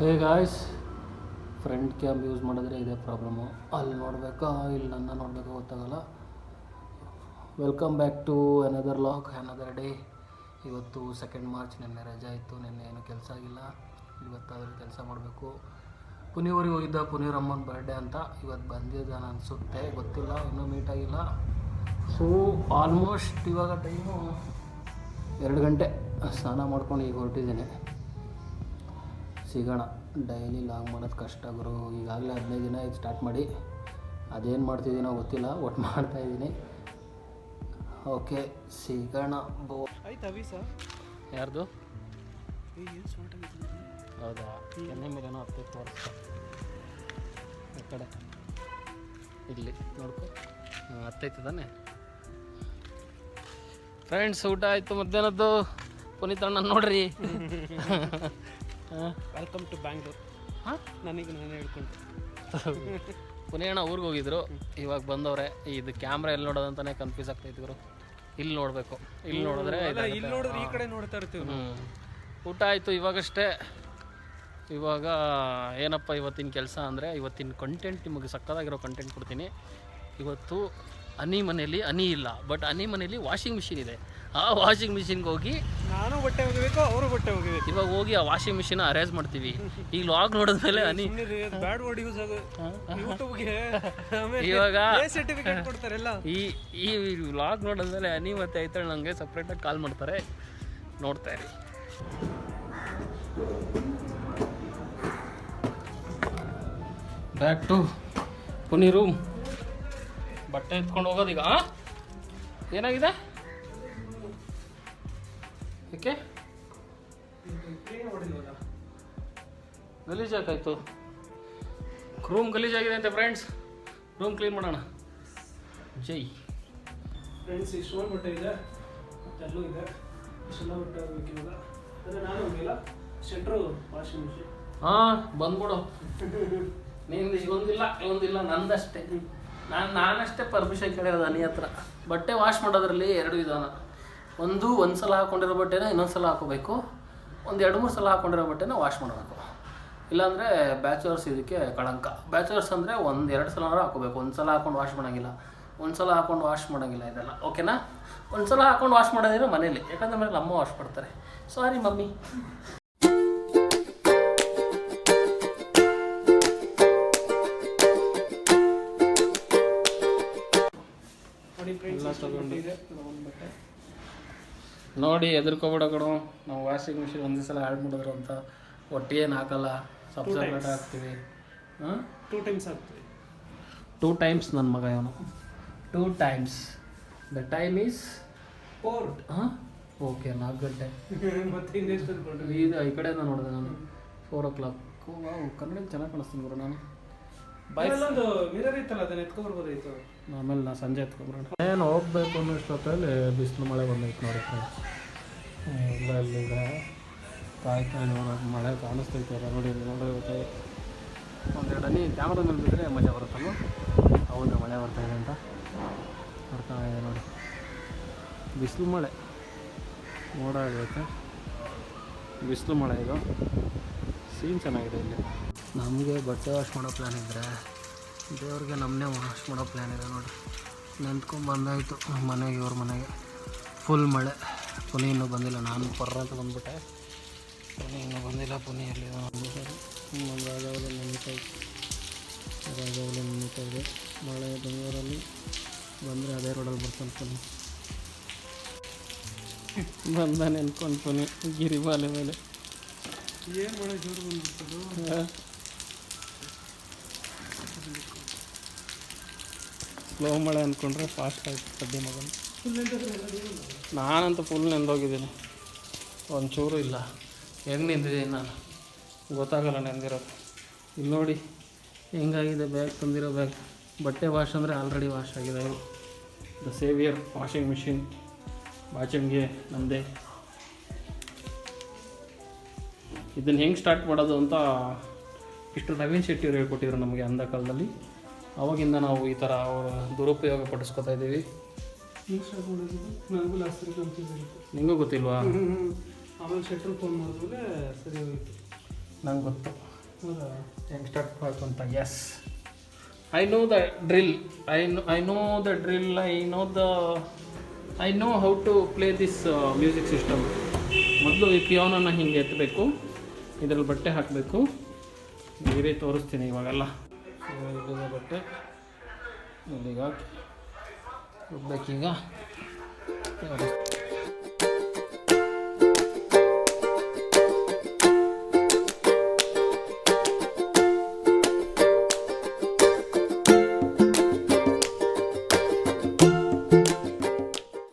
ಹೇ guys, front cam use ಮಾಡಿದ್ರೆ ಇದೇ problem. ಅಲ್ಲಿ ನೋಡಬೇಕಾ ಇಲ್ಲಿ ನನ್ನ ನೋಡಬೇಕಾ ಗೊತ್ತಾಗಲ್ಲ. Welcome back to another log, another day. ಇವತ್ತು 2 ಮಾರ್ಚ್. ನಿನ್ನೆ ರಜೆ ಇತ್ತು, ನಿನ್ನೆ ಏನು ಕೆಲಸ ಆಗಿಲ್ಲ. ಇವತ್ತಾದರೂ ಕೆಲಸ ಮಾಡಬೇಕು. ಪುನಿಯೂರಿಗೆ ಹೋಗಿದ್ದ, ಪುನಿಯೂರಮ್ಮನ ಬರ್ಡೇ ಅಂತ. ಇವತ್ತು ಬಂದಿದ್ದಾನೆ ಅನಿಸುತ್ತೆ, ಗೊತ್ತಿಲ್ಲ, ಇನ್ನೂ ಮೀಟ್ ಆಗಿಲ್ಲ. ಸೊ ಆಲ್ಮೋಸ್ಟ್ ಇವಾಗ ಟೈಮು 2 ಗಂಟೆ. ಸ್ನಾನ ಮಾಡ್ಕೊಂಡು ಈಗ ಹೊರಟಿದ್ದೀನಿ. ಸಿಗೋಣ. ಡೈಲಿ ಲಾಗ್ ಮಾಡೋದು ಕಷ್ಟ ಗುರು. ಈಗಾಗಲೇ 15 ದಿನ ಇದು ಸ್ಟಾರ್ಟ್ ಮಾಡಿ. ಅದೇನು ಮಾಡ್ತಿದ್ದೀನೋ ಗೊತ್ತಿಲ್ಲ, ಒಟ್ಟು ಮಾಡ್ತಾಯಿದ್ದೀನಿ. ಓಕೆ, ಸಿಗೋಣ. ಆಯ್ತು ಅವಿಸ ಯಾರ್ದು? ಹೌದಾ? ಎಣ್ಣೆ ಮೇಲೇನೋ ಹತ್ತೈತೆ ತೋರಿಸ್ತಾ ಆ ಕಡೆ ಇಲ್ಲಿ ನೋಡ್ಕೊ. ಹತ್ತೈತೆ ತಾನೆ ಫ್ರೆಂಡ್ಸ್. ಊಟ ಆಯಿತು ಮಧ್ಯಾಹ್ನದ್ದು. ಪುನೀತ್ ಅಣ್ಣ ನೋಡ್ರಿ. Welcome to Bangalore. ಹಾಂ, ನನಗೆ ನಾನೇ ಹೇಳ್ಕೊಂಡು ಪುನೀತ್ ಅಣ್ಣ ಊರಿಗೆ ಹೋಗಿದ್ರು, ಇವಾಗ ಬಂದವ್ರೆ. ಇದು ಕ್ಯಾಮ್ರಾ ಎಲ್ಲಿ ನೋಡೋದಂತಾನೆ ಕನ್ಫ್ಯೂಸ್ ಆಗ್ತಾಯಿದ್ರು. ಇಲ್ಲಿ ನೋಡಬೇಕು, ಇಲ್ಲಿ ನೋಡಿದ್ರೆ ಇಲ್ಲಿ ನೋಡಿದ್ರೆ ಈ ಕಡೆ ನೋಡ್ತಾ ಇರ್ತೀವಿ. ಊಟ ಆಯಿತು ಇವಾಗಷ್ಟೇ. ಇವಾಗ ಏನಪ್ಪ ಇವತ್ತಿನ ಕೆಲಸ ಅಂದರೆ, ಇವತ್ತಿನ ಕಂಟೆಂಟ್ ನಿಮಗೆ ಸಕ್ಕತ್ತಾಗಿರೋ ಕಂಟೆಂಟ್ ಕೊಡ್ತೀನಿ. ಇವತ್ತು ಹನಿ ಮನೇಲಿ ಹನಿ ಇಲ್ಲ, ಬಟ್ ಹನಿ ಮನೇಲಿ ವಾಷಿಂಗ್ ಮಿಷಿನ್ ಇದೆ. ಆ ವಾಷಿಂಗ್ ಮಿಷಿನ್ಗೆ ಹೋಗಿ ನಾನು ಬಟ್ಟೆ ಒಗಿಬೇಕು, ಅವರು ಬಟ್ಟೆ ಒಗಿಬೇಕು. ಇವಾಗ ಹೋಗಿ ಆ ವಾಷಿಂಗ್ ಮಿಷಿನ್ ಅರೇಂಜ್ ಮಾಡ್ತೀವಿ. ಈಗ ಲಾಗ್ ನೋಡಿದ್ಮೇಲೆ ಹನಿ ಬ್ಯಾಡ್ ವರ್ಡ್ ಯೂಸ್ ಆಗೋ ಯೂಟ್ಯೂಬ್ಗೆ ಇವಾಗ ಸರ್ಟಿಫಿಕೇಟ್ ಕೊಡ್ತಾರಲ್ಲ. ಈ ಲಾಗ್ ನೋಡಿದ್ಮೇಲೆ ಹನಿ ಮತ್ತೆ ಐತಳ್ ನನಗೆ ಸಪ್ರೇಟಾಗಿ ಕಾಲ್ ಮಾಡ್ತಾರೆ. ನೋಡ್ತಾ ಇರಿ. Back to Puni room. ಬಟ್ಟೆ ಎತ್ಕೊಂಡು ಹೋಗೋದೀಗ. ಏನಾಗಿದೆ? ಏಕೆ ಗಲೀಜಾಕಾಯ್ತು? ರೂಮ್ ಗಲೀಜಾಗಿದೆ ಅಂತೆ ಫ್ರೆಂಡ್ಸ್. ರೂಮ್ ಕ್ಲೀನ್ ಮಾಡೋಣ. ಜೈ ಫ್ರೆಂಡ್ಸ್, ಈ ಶೋಲ್ ಬಟ್ಟೆ ಇದೆ, ಮತ್ತೆಲ್ಲೂ ಇದೆ. ಇಷ್ಟೆಲ್ಲ ಬಟ್ಟೆ ಹೋಗ್ಬೇಕು ಇವಾಗ. ಅದೇ ನಾನು ಹೋಗಿಲ್ಲ, ಶೆಟ್ರು ವಾಷಿಂಗ್ ಮಿಷಿನ್. ಹಾಂ, ಬಂದ್ಬಿಡು. ನಿಂದು ಒಂದಿಲ್ಲ ನಂದಷ್ಟೇ. ನಾನಷ್ಟೇ ಪರ್ಮಿಷನ್ ಕೇಳಿರೋದು ಹನಿ ಹತ್ರ. ಬಟ್ಟೆ ವಾಶ್ ಮಾಡೋದ್ರಲ್ಲಿ 2 ವಿಧಾನ. ಒಂದು ಸಲ ಹಾಕ್ಕೊಂಡಿರೋ ಬಟ್ಟೆನ ಇನ್ನೊಂದು ಸಲ ಹಾಕೋಬೇಕು. ಒಂದು 2-3 ಸಲ ಹಾಕ್ಕೊಂಡಿರೋ ಬಟ್ಟೆನ ವಾಶ್ ಮಾಡಬೇಕು. ಇಲ್ಲಾಂದರೆ ಬ್ಯಾಚುಲರ್ಸ್ ಇದಕ್ಕೆ ಕಳಂಕ. ಬ್ಯಾಚುಲರ್ಸ್ ಅಂದರೆ 1-2 ಸಲ ಹಾಕೋಬೇಕು. ಒಂದು ಸಲ ಹಾಕೊಂಡು ವಾಶ್ ಮಾಡೋಂಗಿಲ್ಲ, ಒಂದು ಸಲ ಹಾಕೊಂಡು ವಾಶ್ ಮಾಡೋಂಗಿಲ್ಲ. ಇದೆಲ್ಲ ಓಕೆನಾ? ಒಂದು ಸಲ ಹಾಕೊಂಡು ವಾಶ್ ಮಾಡೋದಿದ್ರೆ ಮನೇಲಿ, ಯಾಕಂದ್ರೆ ಮನೇಲಿ ಅಮ್ಮ ವಾಶ್ ಮಾಡ್ತಾರೆ. ಸಾರಿ ಮಮ್ಮಿ. ನೋಡಿ ಹೆದರ್ಕೊಬೇಡ ಕಣೋ. ನಾವು ವಾಷಿಂಗ್ ಮಿಷಿನ್ ಒಂದೇ ಸಲ ಆ್ಯಡ್ ಮಾಡಿದ್ರು ಅಂತ ಒಟ್ಟಿಗೇನು ಹಾಕಲ್ಲ, ಸಪ್ರೇಟ್ ಹಾಕ್ತೀವಿ. ಹಾಂ, 2 ಟೈಮ್ಸ್ ಹಾಕ್ತೀವಿ. 2 ಟೈಮ್ಸ್ ನನ್ನ ಮಗ ಇವನು. 2 ಟೈಮ್ಸ್. The time is 4. ಹಾಂ, ಓಕೆ, 4 ಗಂಟೆ. ಮತ್ತೆ ಇನ್ನೆಷ್ಟು ಅನ್ಕೊಂಡ್ರಿ? ಇದು ಈ ಕಡೆಯಿಂದ ನೋಡಿದೆ ನಾನು. 4 o'clock. ವಾವ್, ಕನ್ನಡ ಚೆನ್ನಾಗಿ ಕಾಣಿಸ್ತೀನಿ ಗುರು ನಾನು. ಒಂದು ಮಿರರ್ ಇತ್ತಲ್ಲ, ಅದನ್ನ ಎತ್ಕೊಬರ್ಬೋದಾಯ್ತು. ಆಮೇಲೆ ನಾ ಸಂಜೆ ಎತ್ಕೊಂಡ್ಬಿಡೋಣ. ಏನು ಹೋಗ್ಬೇಕು ಅನ್ನೋಷ್ಟೊತ್ತಲ್ಲಿ ಬಿಸಿಲು ಮಳೆ ಬಂದೈತೆ ನೋಡಿ ಫ್ರೆಂಡ್ಸ್. ಇಲ್ಲ ಇಲ್ಲಿದೆ ಕಾಯ್ತಾ ನೋಡೋದು. ಮಳೆ ಕಾಣಿಸ್ತೈತೆ ನೋಡಿ ಗೊತ್ತಾಯ್ತು. 1-2 ಹನಿ ಕ್ಯಾಮ್ರಾ ಮೇಲೆ ಬಿದ್ದರೆ ಮಜಾ ಬರುತ್ತಲ್ವ. ಹೌದು, ಮಳೆ ಬರ್ತಾಯಿದೆ ಅಂತ ಬರ್ತಾ ಇದೆ ನೋಡಿ. ಬಿಸಿಲು ಮಳೆ ಮೋಡ ಆಗೈತೆ. ಬಿಸಿಲು ಮಳೆ ಇದು. ಸೀನ್ ಚೆನ್ನಾಗಿದೆ ಇಲ್ಲಿ. ನಮಗೆ ಬಟ್ಟೆ ವಾಶ್ ಮಾಡೋ ಪ್ಲ್ಯಾನ್ ಇದ್ದರೆ ದೇವ್ರಿಗೆ ನಮ್ಮನ್ನೇ ವಾಶ್ ಮಾಡೋ ಪ್ಲ್ಯಾನ್ ಇದೆ ನೋಡಿ. ನೆಂತ್ಕೊಂಡ್ಬಂದಾಯಿತು ಮನೆಗೆ, ಇವ್ರ ಮನೆಗೆ. ಫುಲ್ ಮಳೆ. ಪುನಿ ಇನ್ನೂ ಬಂದಿಲ್ಲ. ನಾನು ಅಂತ ಬಂದುಬಿಟ್ಟೆ. ಪುನಿ ಇನ್ನೂ ಬಂದಿಲ್ಲ. ಪುನಿಯಲ್ಲಿ ಒಂದು ರಾಜಾವಲಿ ನೆನೀತಾ ಇದೆ. ಮಳೆ ಬೆಂಗಳೂರಲ್ಲಿ ಬಂದರೆ ಅದೇ ರೋಡಲ್ಲಿ ಬರ್ತಾನೆ ಪುನಿ. ಬಂದ ನೆನ್ಕೊಂಡು ಪುನಿ ಗಿರಿಬಾಲೆ ಮೇಲೆ. ಏನು ಮಳೆ ಜೋರು ಬಂದ್ಬಿಡ್ತದೆ. ಸ್ಲೋ ಮಳೆ ಅಂದ್ಕೊಂಡ್ರೆ ಫಾಸ್ಟ್ ಆಯ್ತು ಕಡ್ಡಿ ಮಗನ. ನಾನಂತೂ ಫುಲ್ ನೆಂದೋಗಿದ್ದೀನಿ. ಒಂಚೂರು ಇಲ್ಲ. ಹೆಂಗೆ ನಿಂತಿದ್ದೀನಿ ನಾನು ಗೊತ್ತಾಗಲ್ಲ ನೆಂದಿರೋದು. ಇಲ್ಲಿ ನೋಡಿ ಹೆಂಗಾಗಿದೆ ಬ್ಯಾಗ್, ತಂದಿರೋ ಬ್ಯಾಗ್. ಬಟ್ಟೆ ವಾಶ್ ಅಂದರೆ ಆಲ್ರೆಡಿ ವಾಶ್ ಆಗಿದೆ. ಇದು ದ ಸೇವಿಯರ್ ವಾಷಿಂಗ್ ಮಿಷಿನ್. ಬಾಚಣಿಗೆ ನಮ್ಮದೇ. ಇದನ್ನು ಹೆಂಗೆ ಸ್ಟಾರ್ಟ್ ಮಾಡೋದು ಅಂತ ಇಷ್ಟು ನವೀನ್ ಶೆಟ್ಟಿ ಅವ್ರು ಹೇಳ್ಕೊಟ್ಟಿದ್ರು ನಮಗೆ ಅಂದ ಕಾಲದಲ್ಲಿ. ಅವಾಗಿಂದ ನಾವು ಈ ಥರ ದುರುಪಯೋಗ ಪಡಿಸ್ಕೊತಾ ಇದ್ದೀವಿ. ನಿಮಗೂ ಗೊತ್ತಿಲ್ವಾ? ಆಮೇಲೆ ಶೆಟ್ರು ಫೋನ್ ಮಾಡಿದ್ಮೇಲೆ ಸರಿ ಹೋಯಿತು. ನಂಗೆ ಗೊತ್ತು. ಹೆಂಗೆ ಸ್ಟಾರ್ಟ್ ಮಾಡ್ಕೊಂತ yes I know the drill I know how to play this music system. ಮೊದಲು ಈ ಪಿಯಾನೋನ ಹಿಂಗೆ ಎತ್ತಬೇಕು, ಇದರಲ್ಲಿ ಬಟ್ಟೆ ಹಾಕಬೇಕು, ಬೇರೆ ತೋರಿಸ್ತೀನಿ ಇವಾಗೆಲ್ಲ. ಇಲ್ಲಿದೆ ಬಟ್ಟೆ, ಇಲ್ಲಿಗೆ ಹಾಕಿ ಹೋಗ್ಬೇಕೀಗ.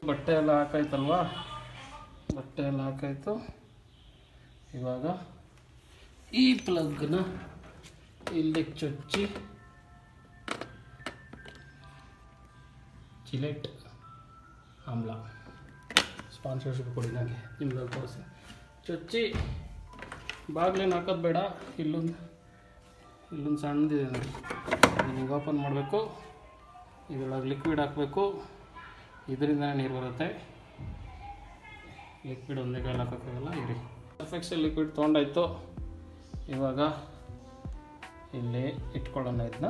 ಬಟ್ಟೆ ಎಲ್ಲ ಹಾಕಾಯ್ತಲ್ವಾ, ಬಟ್ಟೆ ಎಲ್ಲ ಹಾಕಾಯ್ತು. ಇವಾಗ ಈ ಪ್ಲಗ್ನ ಇಲ್ಲಿ ಚುಚ್ಚಿ, ಜಿಲೆಟ್ ಆಮ್ಲ ಸ್ಪಾನ್ಸರ್ಶಿಪ್ ಕೊಡಿ ನನಗೆ, ನಿಮ್ಗೆ ತೋರಿಸಿ. ಚುಚ್ಚಿ ಬಾಗ್ಲೇನು ಹಾಕೋದು ಬೇಡ, ಇಲ್ಲೊಂದು ಸಣ್ಣದಿದೆ ನೋಡಿ, ಇದನ್ನು ಓಪನ್ ಮಾಡಬೇಕು, ಇದರೊಳಗೆ ಲಿಕ್ವಿಡ್ ಹಾಕಬೇಕು, ಇದರಿಂದನೇ ನೀರು ಬರುತ್ತೆ. ಲಿಕ್ವಿಡ್ ಒಂದೇ ಕೈಲಿ ಹಾಕೋಕ್ಕಾಗಲ್ಲ, ಇರಿ. ಸರ್ಫೆಕ್ಸಲ್ ಲಿಕ್ವಿಡ್ ತೊಗೊಂಡಾಯ್ತು. ಇವಾಗ ಇಲ್ಲಿ ಇಟ್ಕೊಳ್ಳೋಣ. ಇದನ್ನ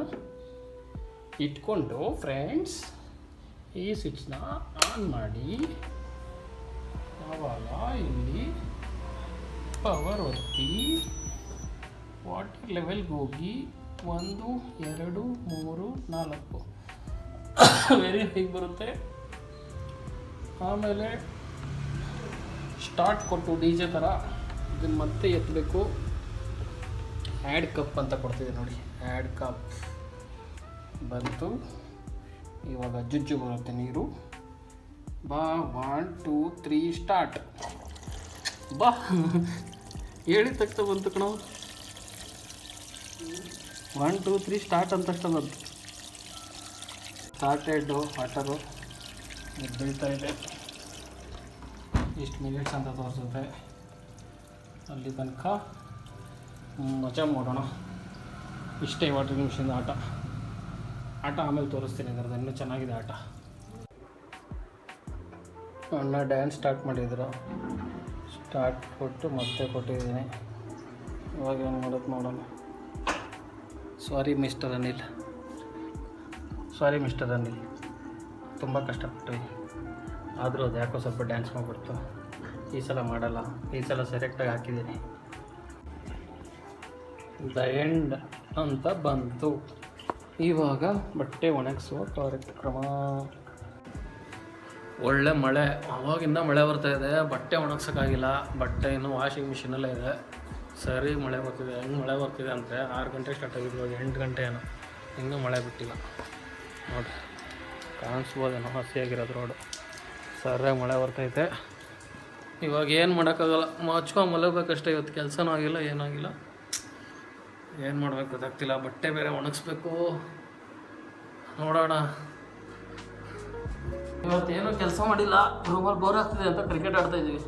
ಇಟ್ಕೊಂಡು ಫ್ರೆಂಡ್ಸ್ ಈ ಸ್ವಿಚ್ನ ಆನ್ ಮಾಡಿ, ಆವಾಗ ಇಲ್ಲಿ ಪವರ್ ಒತ್ತಿ ವಾಟರ್ ಲೆವೆಲ್ಗೆ ಹೋಗಿ 1 2 3 4 ವೆರಿ ಹೀಗೆ ಬರುತ್ತೆ. ಆಮೇಲೆ ಸ್ಟಾರ್ಟ್ ಕೊಟ್ಟು ಡಿ ಜೆ ಥರ ಇದನ್ನು ಮತ್ತೆ ಎತ್ತಬೇಕು. ಆ್ಯಡ್ ಕಪ್ ಅಂತ ಕೊಡ್ತಿದೆ ನೋಡಿ, ಆ್ಯಡ್ ಕಪ್ ಬಂತು. ಇವಾಗ ಜುಜ್ಜು ಬರುತ್ತೆ ನೀರು. ಬಾ 1 2 3 ಸ್ಟಾರ್ಟ್. ಬಾ ಹೇಳಿ ತಕ್ಷಣ ಬಂತು ಕಣೋ, 1 2 3 ಸ್ಟಾರ್ಟ್ ಅಂತಷ್ಟ ಬಂತು. ಸ್ಟಾರ್ಟೆಡ್ಡು ವಾಟರು ಬೀಳ್ತಾ ಇದೆ. ಇಷ್ಟು ಮಿನಿಟ್ಸ್ ಅಂತ ತೋರಿಸುತ್ತೆ. ಅಲ್ಲಿ ತನಕ ಮಜಾ ಮಾಡೋಣ. ಇಷ್ಟೇ ವಾಟರ್ ಮಿಷಿನ್ ಆಟ ಆಮೇಲೆ ತೋರಿಸ್ತೀನಿ. ಅದರದ್ದು ಇನ್ನೂ ಚೆನ್ನಾಗಿದೆ ಆಟ. ಅಣ್ಣ ಡ್ಯಾನ್ಸ್ ಸ್ಟಾರ್ಟ್ ಮಾಡಿದ್ರು, ಸ್ಟಾರ್ಟ್ ಕೊಟ್ಟು ಮತ್ತೆ ಕೊಟ್ಟಿದ್ದೀನಿ. ಇವಾಗ ಏನು ಮಾಡೋದು ನೋಡೋಣ. ಸಾರಿ ಮಿಸ್ಟರ್ ಅನಿಲ್, ತುಂಬ ಕಷ್ಟಪಟ್ಟು, ಆದರೂ ಅದು ಯಾಕೋ ಸ್ವಲ್ಪ ಡ್ಯಾನ್ಸ್ ಮಾಡಿಬಿಡ್ತು. ಈ ಸಲ ಮಾಡಲ್ಲ, ಈ ಸಲ ಸೆಲೆಕ್ಟಾಗಿ ಹಾಕಿದ್ದೀನಿ. ದ ಎಂಡ್ ಅಂತ ಬಂತು. ಇವಾಗ ಬಟ್ಟೆ ಒಣಗಿಸುವ ಕಾರ್ಯಕ್ರಮ. ಒಳ್ಳೆ ಮಳೆ, ಅವಾಗಿಂದ ಮಳೆ ಬರ್ತಾಯಿದೆ. ಬಟ್ಟೆ ಒಣಗ್ಸೋಕ್ಕಾಗಿಲ್ಲ, ಬಟ್ಟೆ ಇನ್ನೂ ವಾಷಿಂಗ್ ಮಿಷಿನಲ್ಲೇ ಇದೆ. ಸರಿ ಮಳೆ ಬರ್ತಿದೆ. ಹೆಂಗೆ ಮಳೆ ಬರ್ತಿದೆ ಅಂದರೆ 6 ಗಂಟೆ ಸ್ಟಾರ್ಟ್ ಆಗಿದ್ದು, 8 ಗಂಟೆ ಏನೋ, ಇನ್ನೂ ಮಳೆ ಬಿಟ್ಟಿಲ್ಲ ನೋಡಿರಿ. ಕಾಣಿಸ್ಬೋದೇನೋ ಹಸಿಯಾಗಿರೋದು ರೋಡು. ಸರಿಯಾಗಿ ಮಳೆ ಬರ್ತೈತೆ. ಇವಾಗ ಏನು ಮಾಡೋಕ್ಕಾಗಲ್ಲ, ಮಚ್ಕೊಂಡು ಮಲಗಬೇಕಷ್ಟೇ. ಇವತ್ತು ಕೆಲಸನೂ ಆಗಿಲ್ಲ, ಏನಾಗಿಲ್ಲ. ಏನು ಮಾಡಬೇಕು ಗೊತ್ತಾಗ್ತಿಲ್ಲ. ಬಟ್ಟೆ ಬೇರೆ ಒಣಗಿಸ್ಬೇಕು. ನೋಡೋಣ. ಇವತ್ತೇನು ಕೆಲಸ ಮಾಡಿಲ್ಲ, ರೂಮಲ್ಲಿ ಬೋರ್ ಆಗ್ತಿದೆ ಅಂತ ಕ್ರಿಕೆಟ್ ಆಡ್ತಾಯಿದ್ದೀವಿ.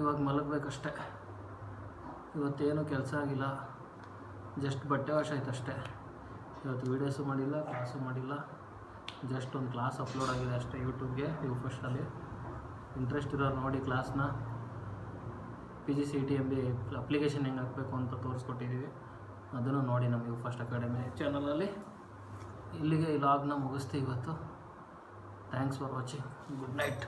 ಇವಾಗ ಮಲಗಬೇಕಷ್ಟೆ. ಇವತ್ತೇನು ಕೆಲಸ ಆಗಿಲ್ಲ, ಜಸ್ಟ್ ಬಟ್ಟೆ ವಾಶ್ ಆಯ್ತು ಅಷ್ಟೇ. ಇವತ್ತು ವೀಡಿಯೋಸು ಮಾಡಿಲ್ಲ, ಕ್ಲಾಸು ಮಾಡಿಲ್ಲ. ಜಸ್ಟ್ ಒಂದು ಕ್ಲಾಸ್ ಅಪ್ಲೋಡ್ ಆಗಿದೆ ಅಷ್ಟೇ ಯೂಟ್ಯೂಬ್ಗೆ, ಫಸ್ಟಲ್ಲಿ. ಇಂಟ್ರೆಸ್ಟ್ ಇರೋರು ನೋಡಿ ಕ್ಲಾಸ್ನ. PGCET ಅಪ್ಲಿಕೇಶನ್ ಹೆಂಗೆ ಹಾಕಬೇಕು ಅಂತ ತೋರಿಸ್ಕೊಟ್ಟಿದ್ದೀವಿ, ಅದನ್ನು ನೋಡಿ ನಮ್ಮ ಫಸ್ಟ್ ಅಕಾಡೆಮಿ ಚಾನಲಲ್ಲಿ. ಇಲ್ಲಿಗೆ ಈ ಲಾಗ್ನ ಮುಗಿಸ್ತೀವಿ ಇವತ್ತು. Thanks for watching. Good night.